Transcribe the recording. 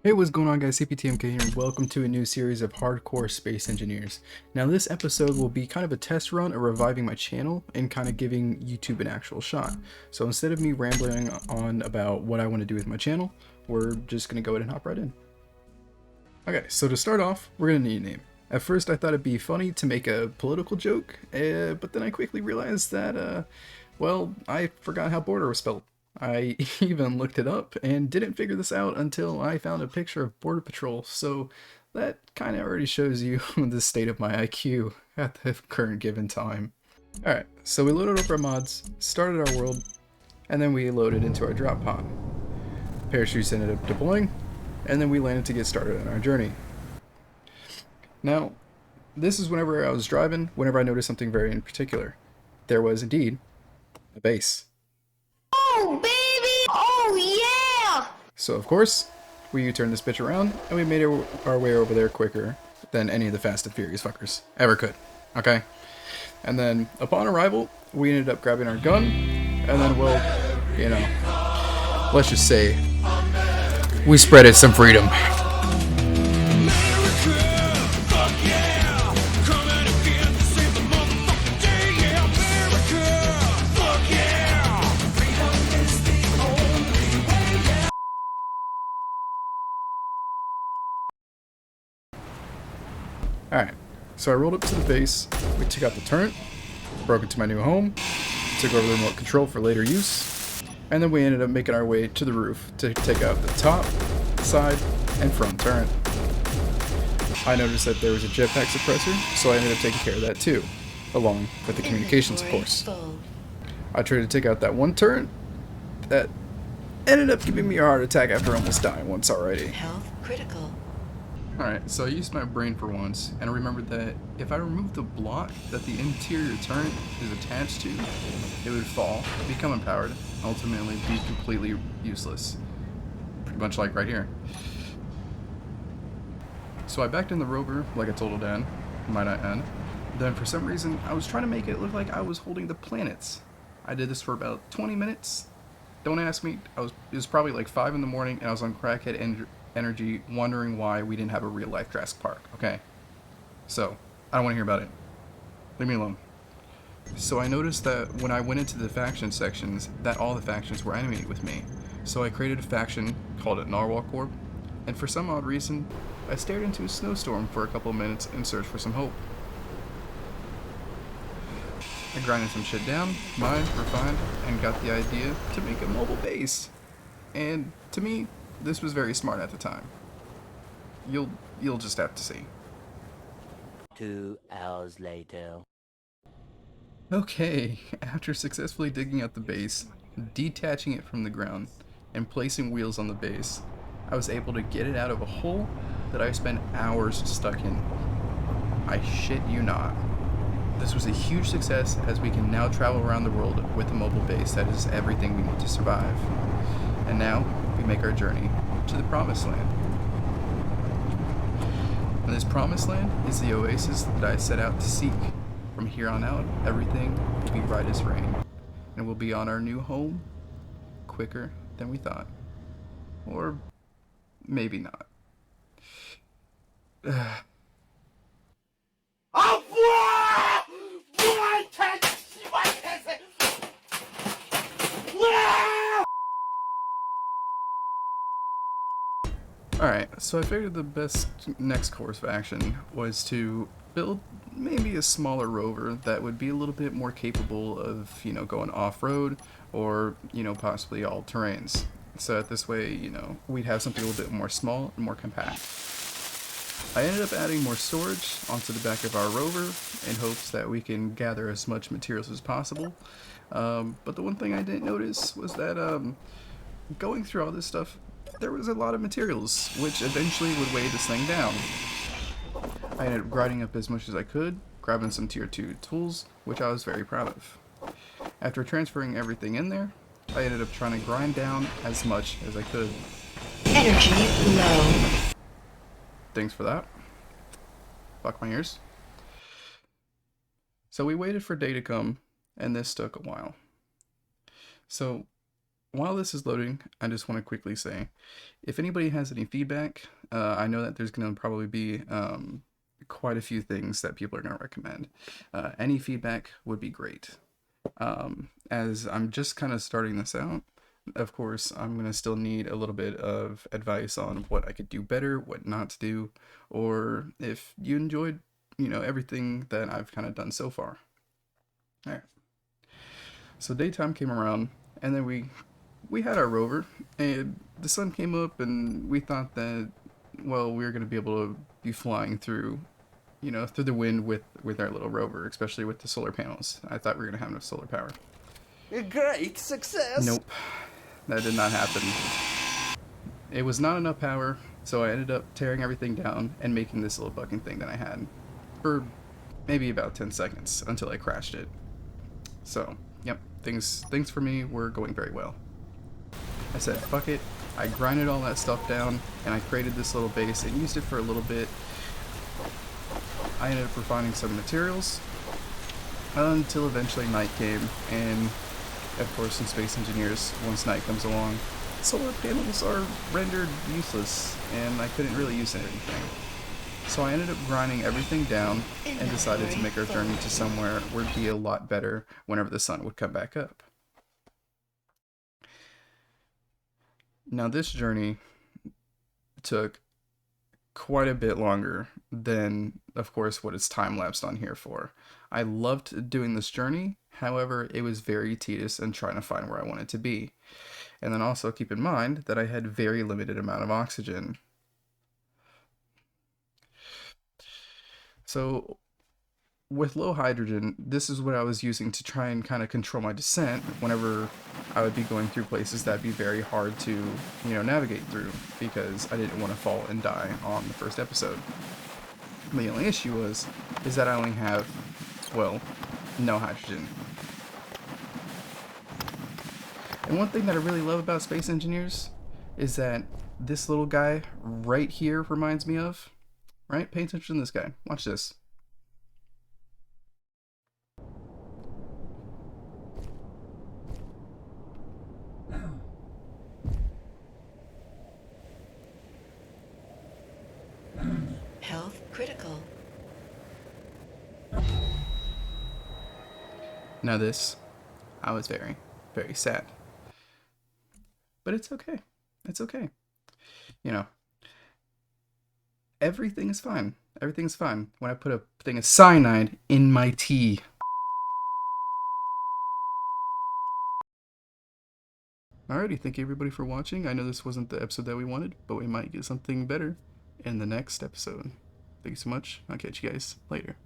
Hey, what's going on guys, CPTMK here, and welcome to a new series of Hardcore Space Engineers. Now this episode will be kind of a test run of reviving my channel and kind of giving YouTube an actual shot. So instead of me rambling on about what I want to do with my channel, we're just going to go ahead and hop right in. Okay, so to start off, we're going to need a name. At first I thought it'd be funny to make a political joke, but then I quickly realized that, well, I forgot how border was spelled. I even looked it up and didn't figure this out until I found a picture of Border Patrol, so that kind of already shows you the state of my IQ at the current given time. Alright, so we loaded up our mods, started our world, and then we loaded into our drop pod. Parachutes ended up deploying, and then we landed to get started on our journey. Now, this is whenever I was driving, whenever I noticed something very in particular. There was indeed a base. Oh, baby! Oh, yeah! So of course, we U-turned this bitch around, and we made our way over there quicker than any of the Fast and Furious fuckers ever could. Okay? And then, upon arrival, we ended up grabbing our gun, and then we'll, you know, let's just say, we spread it some freedom. Alright, so I rolled up to the base, we took out the turret, broke into my new home, took over the remote control for later use, and then we ended up making our way to the roof to take out the top, side, and front turret. I noticed that there was a jetpack suppressor, so I ended up taking care of that too, along with the communications, of course. I tried to take out that one turret that ended up giving me a heart attack after almost dying once already. Health critical. Alright, so I used my brain for once, and I remembered that if I removed the block that the interior turret is attached to, it would fall, become empowered, ultimately be completely useless. Pretty much like right here. So I backed in the rover, like I told Dan, might I add. Then for some reason, I was trying to make it look like I was holding the planets. I did this for about 20 minutes. Don't ask me, it was probably like 5 in the morning, and I was on crackhead energy wondering why we didn't have a real life Jurassic Park. Okay, so I don't want to hear about it. Leave me alone. So I noticed that when I went into the faction sections, that all the factions were enemy with me. So I created a faction, called it Narwhal Corp, and for some odd reason, I stared into a snowstorm for a couple of minutes in search for some hope. I grinded some shit down, mined, refined, and got the idea to make a mobile base. And to me, this was very smart at the time. You'll just have to see. 2 hours later. Okay, after successfully digging out the base, detaching it from the ground, and placing wheels on the base, I was able to get it out of a hole that I spent hours stuck in. I shit you not. This was a huge success, as we can now travel around the world with a mobile base that is everything we need to survive. And now, we make our journey to the Promised Land. And this Promised Land is the oasis that I set out to seek. From here on out, everything will be right as rain, and we'll be on our new home quicker than we thought. Or maybe not. Alright, so I figured the best next course of action was to build maybe a smaller rover that would be a little bit more capable of, you know, going off-road or, you know, possibly all terrains. So that this way, you know, we'd have something a little bit more small and more compact. I ended up adding more storage onto the back of our rover in hopes that we can gather as much materials as possible. But the one thing I didn't notice was that going through all this stuff, there was a lot of materials, which eventually would weigh this thing down. I ended up grinding up as much as I could, grabbing some tier 2 tools, which I was very proud of. After transferring everything in there, I ended up trying to grind down as much as I could. Energy low. Thanks for that. Fuck my ears. So we waited for day to come, and this took a while. So while this is loading, I just want to quickly say, if anybody has any feedback, I know that there's going to probably be quite a few things that people are going to recommend. Any feedback would be great. As I'm just kind of starting this out, of course, I'm going to still need a little bit of advice on what I could do better, what not to do, or if you enjoyed, everything that I've kind of done so far. All right. So daytime came around, and then we had our rover, and the sun came up, and we thought that, well, we were going to be able to be flying through, through the wind with our little rover, especially with the solar panels. I thought we were going to have enough solar power. A great success! Nope, that did not happen. It was not enough power, so I ended up tearing everything down and making this little bucking thing that I had for maybe about 10 seconds until I crashed it. So, yep, things for me were going very well. I said, fuck it. I grinded all that stuff down, and I created this little base and used it for a little bit. I ended up refining some materials until eventually night came, and of course in Space Engineers, once night comes along, solar panels are rendered useless, and I couldn't really use anything. So I ended up grinding everything down and decided to make our journey to somewhere where it'd be a lot better whenever the sun would come back up. Now this journey took quite a bit longer than, of course, what it's time-lapsed on here for. I loved doing this journey, however, it was very tedious and trying to find where I wanted to be. And then also keep in mind that I had very limited amount of oxygen. So with low hydrogen, this is what I was using to try and kind of control my descent whenever I would be going through places that'd be very hard to, navigate through, because I didn't want to fall and die on the first episode. The only issue is that I only have, well, no hydrogen. And one thing that I really love about Space Engineers is that this little guy right here reminds me of, right? Pay attention to this guy. Watch this. Health critical. Now this, I was very, very sad. But it's okay. It's okay. Everything is fine. Everything's fine when I put a thing of cyanide in my tea. Alrighty, thank you everybody for watching. I know this wasn't the episode that we wanted, but we might get something better in the next episode. Thank you so much. I'll catch you guys later.